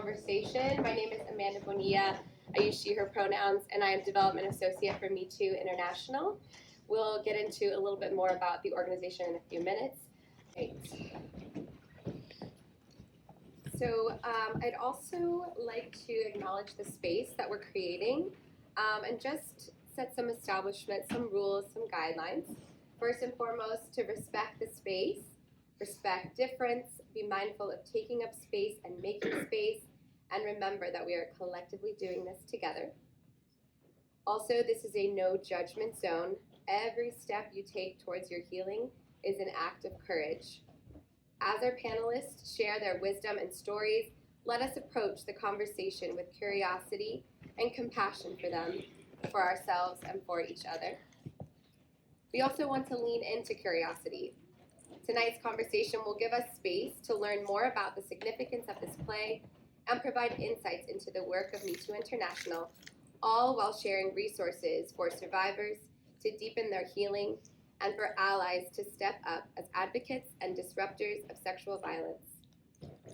conversation. My name is Amanda Bonilla. I use she, her pronouns, and I am Development Associate for metoo International. We'll get into a little bit more about the organization in a few minutes. Right. So I'd also like to acknowledge the space that we're creating and just set some establishments, some rules, some guidelines. First and foremost, to respect the space, respect difference, be mindful of taking up space and making space, and remember that we are collectively doing this together. Also, this is a no judgment zone. Every step you take towards your healing is an act of courage. As our panelists share their wisdom and stories, let us approach the conversation with curiosity and compassion for them, for ourselves, and for each other. We also want to lean into curiosity. Tonight's conversation will give us space to learn more about the significance of this play and provide insights into the work of metoo International, all while sharing resources for survivors to deepen their healing and for allies to step up as advocates and disruptors of sexual violence.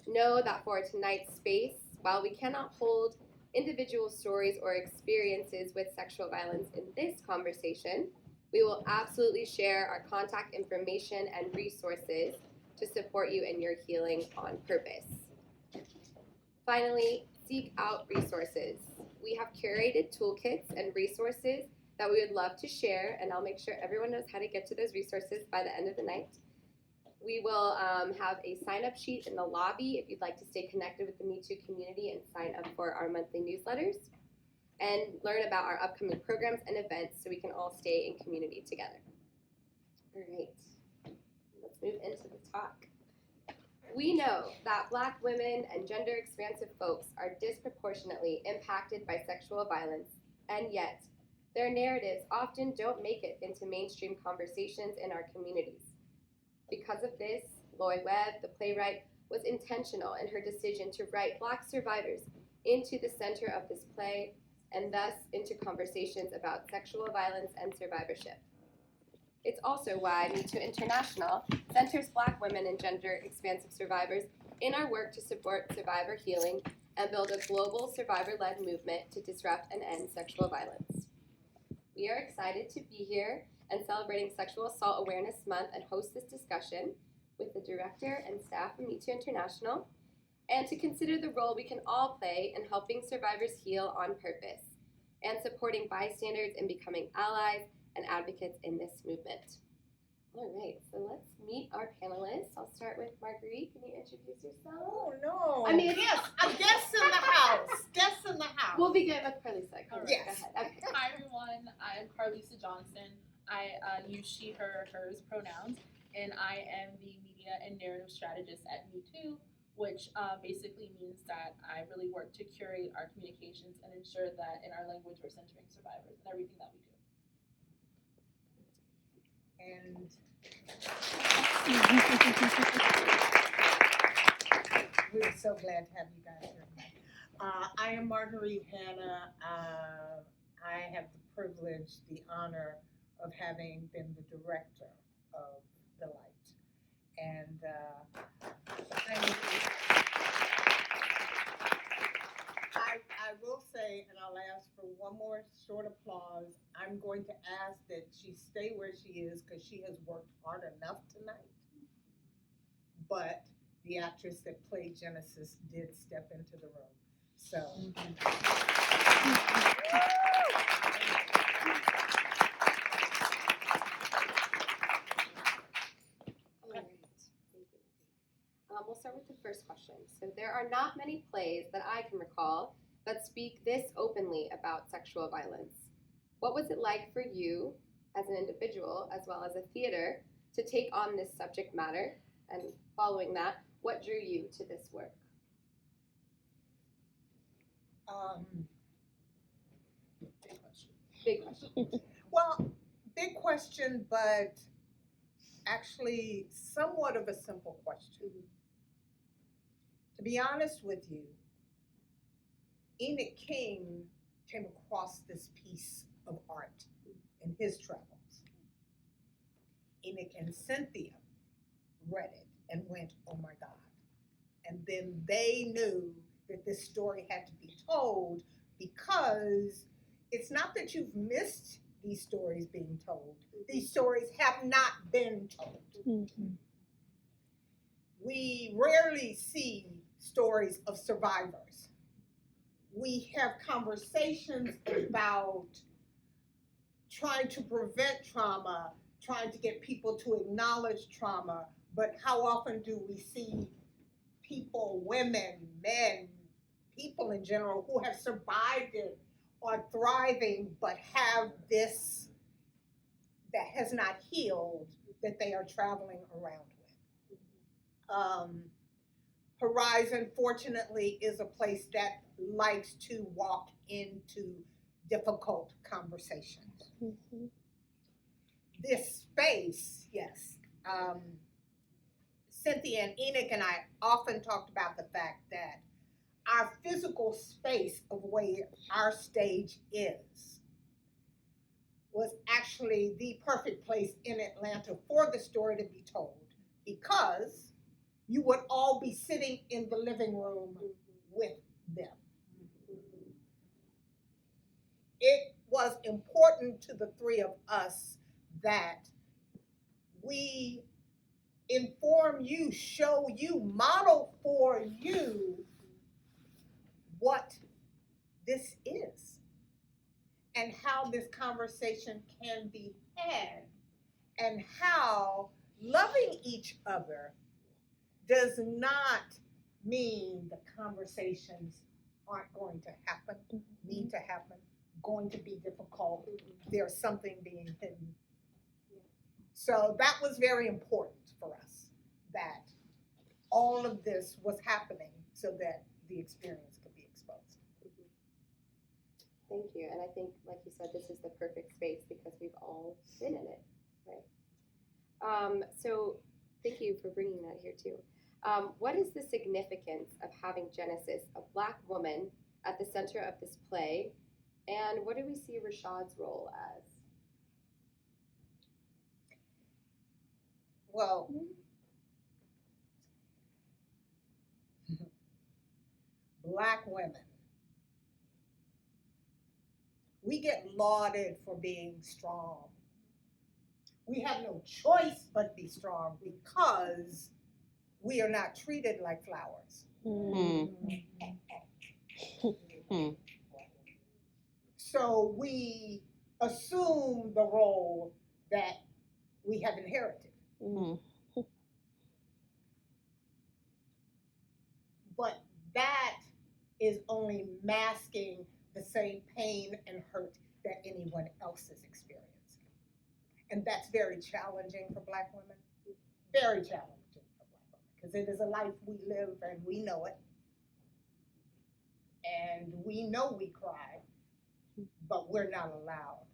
Know that for tonight's space, while we cannot hold individual stories or experiences with sexual violence in this conversation, we will absolutely share our contact information and resources to support you in your healing on purpose. Finally, seek out resources. We have curated toolkits and resources that we would love to share, and I'll make sure everyone knows how to get to those resources by the end of the night. We will have a sign-up sheet in the lobby if you'd like to stay connected with the metoo community and sign up for our monthly newsletters, and learn about our upcoming programs and events so we can all stay in community together. All right, let's move into the talk. We know that Black women and gender-expansive folks are disproportionately impacted by sexual violence, and yet their narratives often don't make it into mainstream conversations in our communities. Because of this, Loy Webb, the playwright, was intentional in her decision to write Black survivors into the center of this play and thus into conversations about sexual violence and survivorship. It's also why metoo International centers Black women and gender-expansive survivors in our work to support survivor healing and build a global survivor-led movement to disrupt and end sexual violence. We are excited to be here and celebrating Sexual Assault Awareness Month and host this discussion with the director and staff of metoo International, and to consider the role we can all play in helping survivors heal on purpose and supporting bystanders in becoming allies and advocates in this movement. All right, so let's meet our panelists. I'll start with Marguerite. Can you introduce yourself? Oh, no. I mean, yes, a guest in the house. Guest in the house. We'll begin with Carlisa. Right. Yes. Go ahead. Okay. Hi, everyone. I'm Carlisa Johnson. I use she, her, hers pronouns, and I am the media and narrative strategist at metoo, which basically means that I really work to curate our communications and ensure that in our language we're centering survivors and everything that we do. And we're so glad to have you guys here tonight. I am Marguerite Hannah. I have the privilege, the honor of having been the director of the Light. And I will say, and I'll ask for one more short applause, I'm going to ask that she stay where she is because she has worked hard enough tonight. But the actress that played Genesis did step into the room. So. We'll start with the first question. So there are not many plays that I can recall that speak this openly about sexual violence. What was it like for you as an individual, as well as a theater, to take on this subject matter? And following that, what drew you to this work? Big question. Well, big question, but actually somewhat of a simple question. Mm-hmm. To be honest with you, Enoch King came across this piece of art in his travels. Enoch and Cynthia read it and went, oh my God. And then they knew that this story had to be told, because it's not that you've missed these stories being told. These stories have not been told. Mm-hmm. We rarely see stories of survivors. We have conversations about trying to prevent trauma, trying to get people to acknowledge trauma, but how often do we see people, women, men, people in general who have survived it, are thriving, but have this that has not healed that they are traveling around with? Horizon, fortunately, is a place that likes to walk into difficult conversations. Mm-hmm. This space, yes. Cynthia and Enoch and I often talked about the fact that our physical space of where our stage is was actually the perfect place in Atlanta for the story to be told, because you would all be sitting in the living room with them. It was important to the three of us that we inform you, show you, model for you what this is and how this conversation can be had, and how loving each other does not mean the conversations aren't going to happen, need to happen, going to be difficult. There's something being hidden. So that was very important for us, that all of this was happening so that the experience could be exposed. Thank you. And I think, like you said, this is the perfect space because we've all been in it, right? So thank you for bringing that here too. What is the significance of having Genesis, a Black woman, at the center of this play? And what do we see Rashad's role as? Well, Black women, we get lauded for being strong. We have no choice but be strong because we are not treated like flowers. So we assume the role that we have inherited. But that is only masking the same pain and hurt that anyone else is experiencing. And that's very challenging for Black women. Very challenging for Black women, because it is a life we live and we know it. And we know we cry, but we're not allowed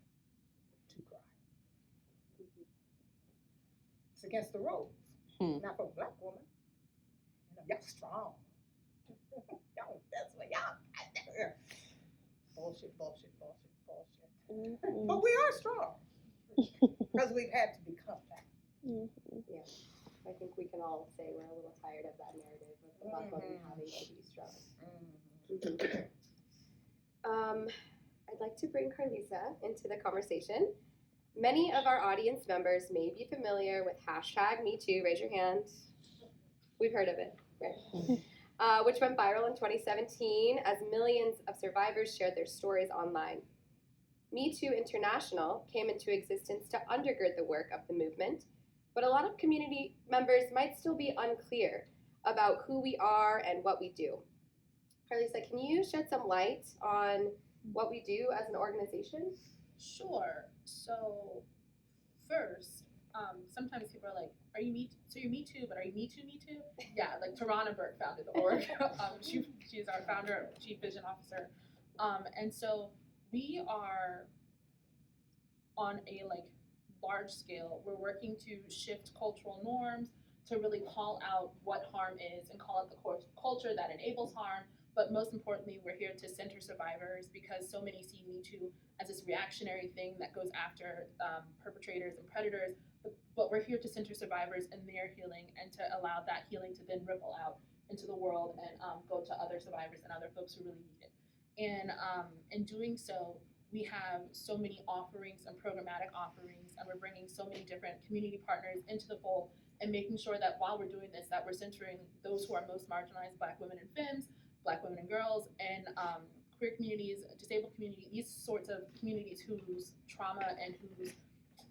to cry. It's against the rules. Not for a Black woman. Y'all strong. Y'all, that's what y'all got there. Bullshit. But we are strong because we've had to become that. Yeah, I think we can all say we're a little tired of that narrative of the Black woman having to be strong. I'd like to bring Carlisa into the conversation. Many of our audience members may be familiar with hashtag #MeToo. Raise your hand. We've heard of it, right? Which went viral in 2017 as millions of survivors shared their stories online. MeToo International came into existence to undergird the work of the movement, but a lot of community members might still be unclear about who we are and what we do. Carlisa, can you shed some light on what we do as an organization? Sure. So first, sometimes people are like, "Are you Me? So you're Me Too, but are you Me Too? Me Too?" Yeah, like Tarana Burke founded the org. She's our founder, chief vision officer, and so we are on a large scale. We're working to shift cultural norms, to really call out what harm is and call out the culture that enables harm. But most importantly, we're here to center survivors because so many see Me Too as this reactionary thing that goes after perpetrators and predators. But we're here to center survivors and their healing and to allow that healing to then ripple out into the world and go to other survivors and other folks who really need it. And in doing so, we have so many offerings and programmatic offerings, and we're bringing so many different community partners into the fold and making sure that while we're doing this, that we're centering those who are most marginalized, Black women and femmes, Black women and girls, and queer communities, disabled communities, these sorts of communities whose trauma and whose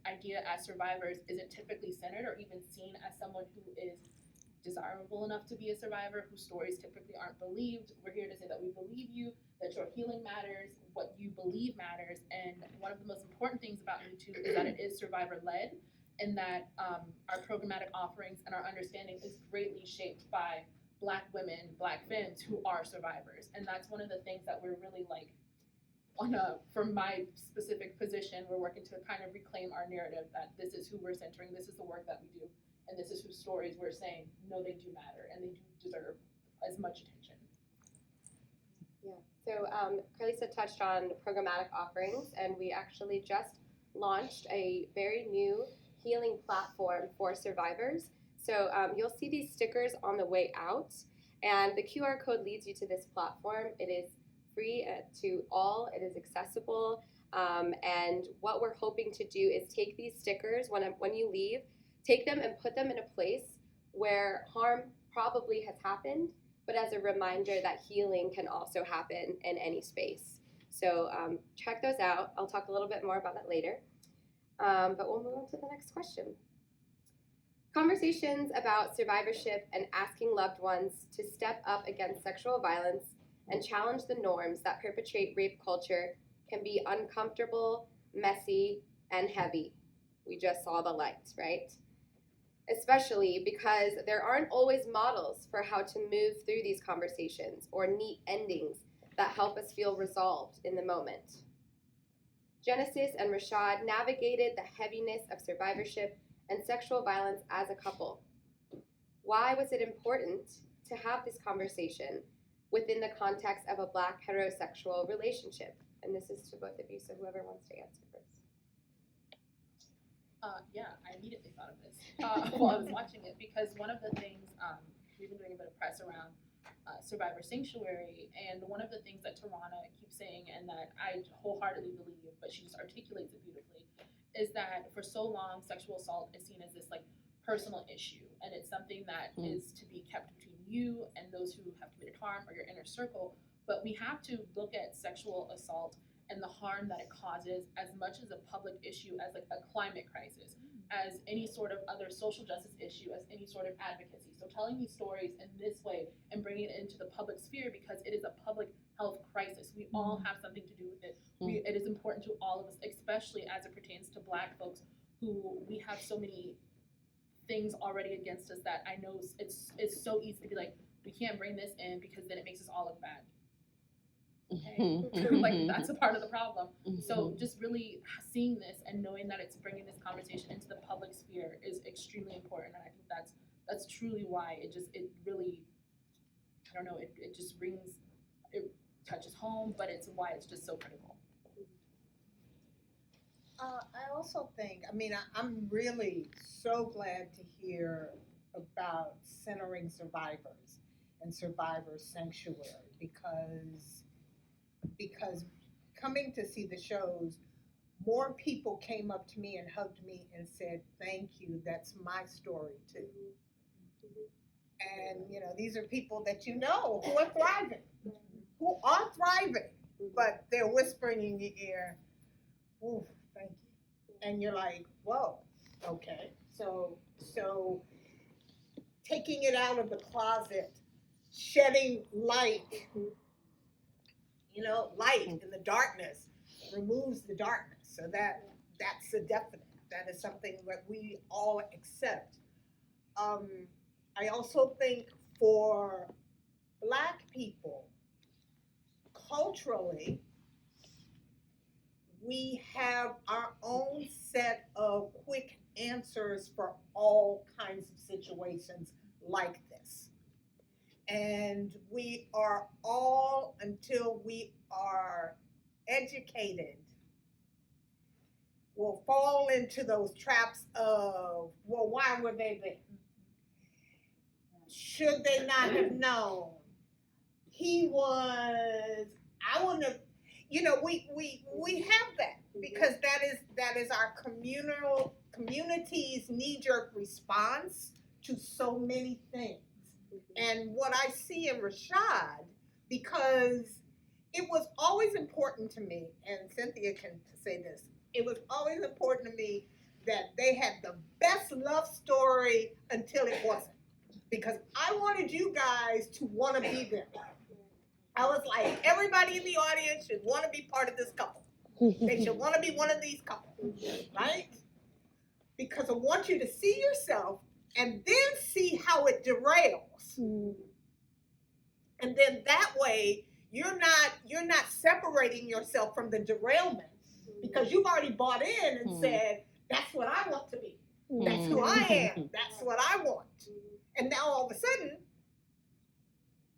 idea as survivors isn't typically centered or even seen as someone who is desirable enough to be a survivor, whose stories typically aren't believed. We're here to say that we believe you, that your healing matters, what you believe matters, and one of the most important things about metoo is that it is survivor-led, and that our programmatic offerings and our understanding is greatly shaped by Black women, Black femmes who are survivors. And that's one of the things that we're really like, from my specific position, we're working to kind of reclaim our narrative that this is who we're centering, this is the work that we do, and this is whose stories we're saying, no, they do matter, and they do deserve as much attention. Yeah, so Carlisa touched on programmatic offerings, and we actually just launched a very new healing platform for survivors. So you'll see these stickers on the way out, and the QR code leads you to this platform. It is free to all, it is accessible, and what we're hoping to do is take these stickers when you leave, take them and put them in a place where harm probably has happened, but as a reminder that healing can also happen in any space. So check those out. I'll talk a little bit more about that later, but we'll move on to the next question. Conversations about survivorship and asking loved ones to step up against sexual violence and challenge the norms that perpetrate rape culture can be uncomfortable, messy, and heavy. We just saw the light, right? Especially because there aren't always models for how to move through these conversations or neat endings that help us feel resolved in the moment. Genesis and Rashad navigated the heaviness of survivorship and sexual violence as a couple. Why was it important to have this conversation within the context of a Black heterosexual relationship? And this is to both of you, so whoever wants to answer first. Yeah, I immediately thought of this while I was watching it, because one of the things, we've been doing a bit of press around Survivor Sanctuary, and one of the things that Tarana keeps saying, and that I wholeheartedly believe, but she just articulates it beautifully, is that for so long, sexual assault is seen as this like personal issue, and it's something that is to be kept between you and those who have committed harm or your inner circle. But we have to look at sexual assault and the harm that it causes as much as a public issue as like a climate crisis, as any sort of other social justice issue, as any sort of advocacy. So telling these stories in this way and bringing it into the public sphere, because it is a public health crisis. We all have something to do with it. It is important to all of us, especially as it pertains to Black folks, who we have so many things already against us that I know it's so easy to be like, we can't bring this in because then it makes us all look bad. Okay, like that's a part of the problem. So just really seeing this and knowing that it's bringing this conversation into the public sphere is extremely important, and I think that's truly why it really, I don't know, it just rings, it touches home, but it's why it's just so critical. I also think, I'm really so glad to hear about centering survivors and Survivor Sanctuary, because coming to see the shows, more people came up to me and hugged me and said, thank you, that's my story too. And these are people that who are thriving, but they're whispering in your ear, ooh, thank you. And you're like, whoa, okay. So taking it out of the closet, shedding light, light in the darkness removes the darkness. So that's a definite. That is something that we all accept. I also think for Black people, culturally, we have our own set of quick answers for all kinds of situations like this. And we are all, until we are educated, will fall into those traps of, well, why were they there? should they not have known? He was, I want to, we have that because that is our community's knee-jerk response to so many things. And what I see in Rashad, because it was always important to me, and Cynthia can say this, it was always important to me that they had the best love story until it wasn't. Because I wanted you guys to want to be there. I was like, everybody in the audience should want to be part of this couple. They should want to be one of these couples, right? Because I want you to see yourself and then see how it derails. And then that way, you're not separating yourself from the derailment because you've already bought in and said, that's what I want to be. That's who I am. That's what I want. And now all of a sudden,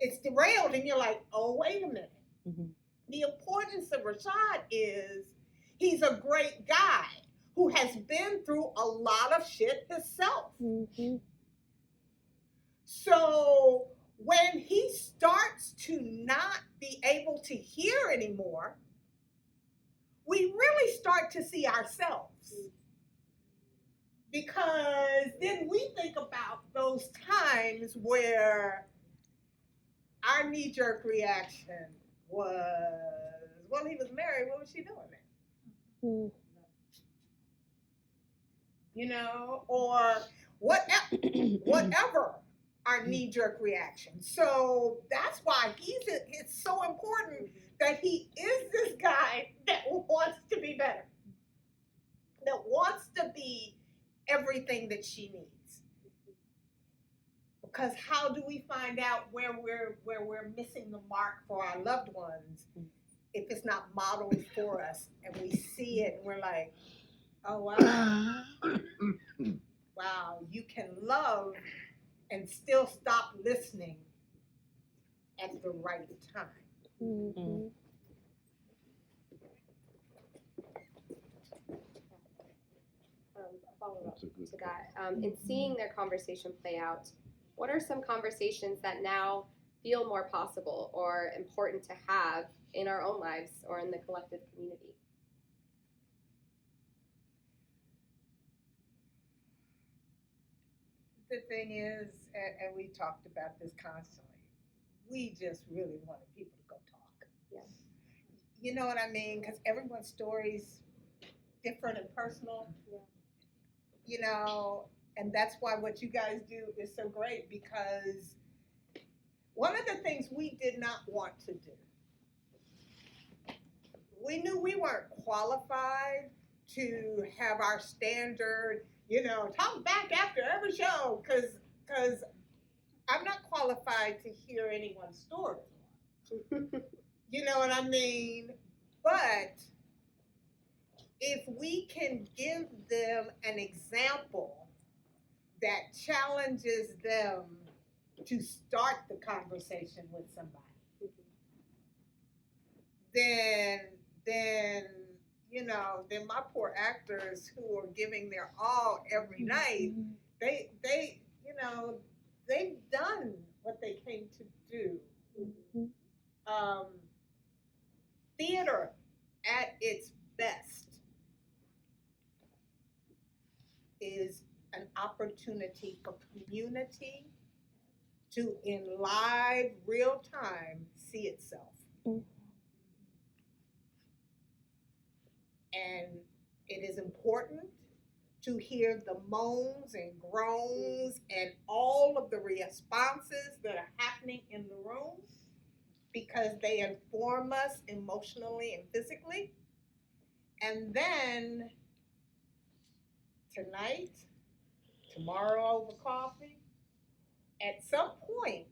it's derailed and you're like, oh, wait a minute. The importance of Rashad is he's a great guy who has been through a lot of shit himself. So when he starts to not be able to hear anymore, we really start to see ourselves. Because then we think about those times where our knee-jerk reaction was, well, he was married, what was she doing there? Or whatever our knee-jerk reaction. So that's why it's so important that he is this guy that wants to be better, that wants to be everything that she needs. Because how do we find out where we're missing the mark for our loved ones if it's not modeled for us and we see it and we're like, oh wow, wow, you can love and still stop listening at the right time. Follow up to that. In seeing their conversation play out, what are some conversations that now feel more possible or important to have in our own lives or in the collective community? The thing is, and we talked about this constantly, we just really wanted people to go talk. Yeah. You know what I mean? Because everyone's story's different and personal. Yeah. And that's why what you guys do is so great, because one of the things we did not want to do, we knew we weren't qualified to have our standard, talk back after every show, because I'm not qualified to hear anyone's story. You know what I mean? But if we can give them an example that challenges them to start the conversation with somebody, then my poor actors who are giving their all every night, they've done what they came to do. Theater at its best is an opportunity for community to, in live, real time, see itself. And it is important to hear the moans and groans and all of the responses that are happening in the room, because they inform us emotionally and physically. And then tonight, tomorrow over coffee, at some point,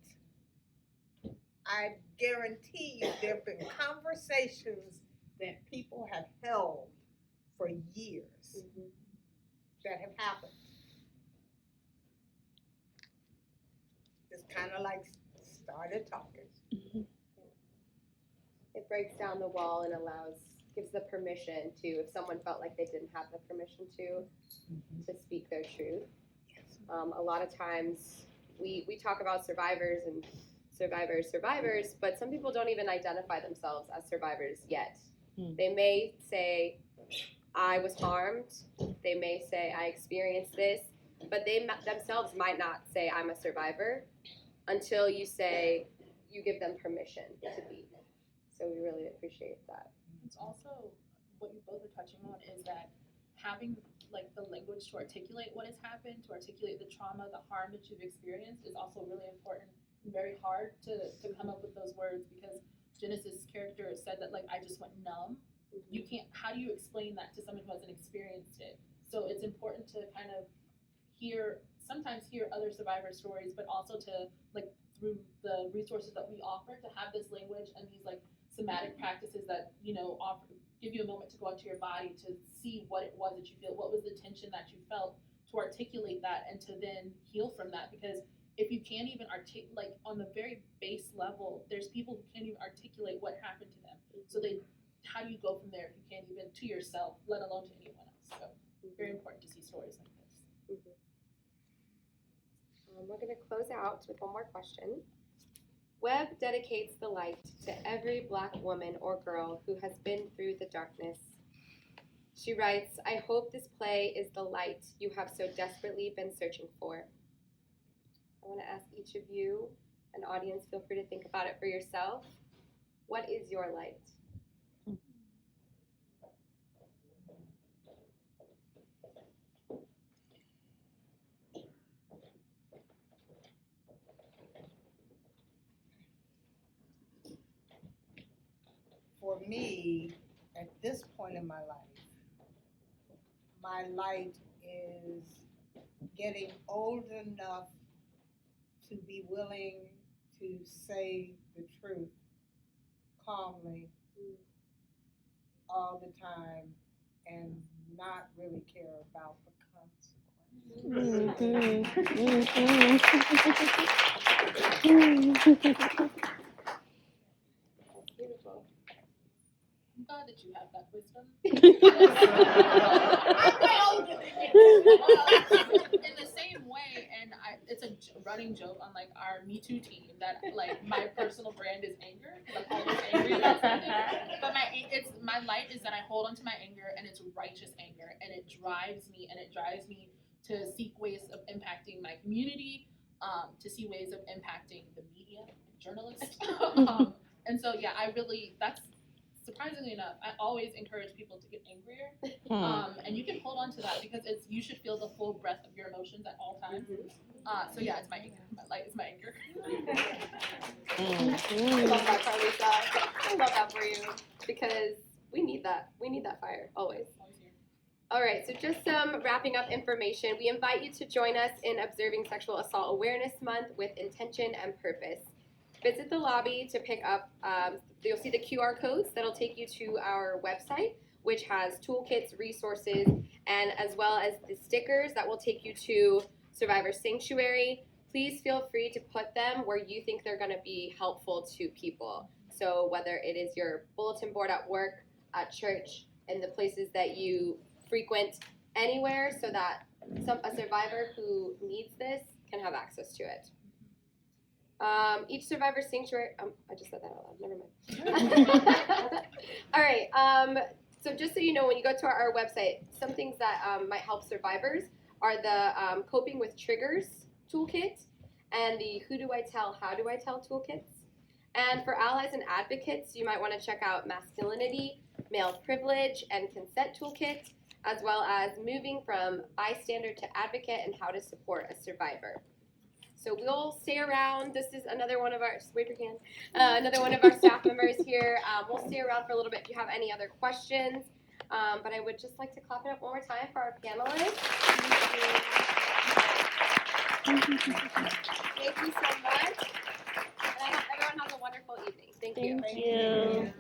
I guarantee you there have been conversations that people have held for years that have happened. Just kind of like started talking. It breaks down the wall and gives the permission to, if someone felt like they didn't have the permission to speak their truth. A lot of times we talk about survivors and survivors, but some people don't even identify themselves as survivors yet. They may say, I was harmed. They may say, I experienced this, but they themselves might not say, I'm a survivor, until you say, you give them permission to be. So we really appreciate that. It's also, what you both are touching on is that having like the language to articulate what has happened, to articulate the trauma, the harm that you've experienced is also really important and very hard to come up with those words, because Genesis' character said that like, I just went numb. You can't, how do you explain that to someone who hasn't experienced it? So it's important to kind of sometimes hear other survivor stories, but also to like through the resources that we offer to have this language and these like somatic practices that, you know, give you a moment to go into your body to see what it was that you feel, what was the tension that you felt, to articulate that and to then heal from that. Because if you can't even like on the very base level, there's people who can't even articulate what happened to them. So how do you go from there if you can't even to yourself, let alone to anyone else? So very important to see stories like this. We're going to close out with one more question. Webb dedicates the light to every Black woman or girl who has been through the darkness. She writes, I hope this play is the light you have so desperately been searching for. I want to ask each of you, an audience, feel free to think about it for yourself. What is your light? For me, at this point in my light is getting old enough to be willing to say the truth calmly all the time and not really care about the consequences. Beautiful. I'm glad that you have that wisdom. In the same way, and it's a running joke on like our metoo team that like my personal brand is anger, because I'm always angry about something. But my light is that I hold onto my anger, and it's righteous anger, and it drives me to seek ways of impacting my community, to see ways of impacting the media, journalists. And so yeah, that's surprisingly enough, I always encourage people to get angrier, and you can hold on to that because you should feel the full breadth of your emotions at all times. So yeah, it's my anger. My light is my anger. I love that, Carlisa. I love that for you, because we need that. We need that fire always. All right, so just some wrapping up information. We invite you to join us in observing Sexual Assault Awareness Month with intention and purpose. Visit the lobby to pick up, you'll see the QR codes that'll take you to our website, which has toolkits, resources, and as well as the stickers that will take you to Survivor Sanctuary. Please feel free to put them where you think they're going to be helpful to people. So whether it is your bulletin board at work, at church, and the places that you frequent, anywhere, so that a survivor who needs this can have access to it. Each Survivor Sanctuary, I just said that out loud, never mind. All right, so just so you know, when you go to our website, some things that might help survivors are the Coping with Triggers toolkit and the Who Do I Tell, How Do I Tell toolkits. And for allies and advocates, you might want to check out Masculinity, Male Privilege, and Consent toolkit, as well as Moving from Bystander to Advocate and How to Support a Survivor. So we'll stay around. This is another one of our, just wave your hand, another one of our staff members here. We'll stay around for a little bit if you have any other questions. But I would just like to clap it up one more time for our panelists. Thank you so much. And I hope everyone has a wonderful evening. Thank you. Thank you.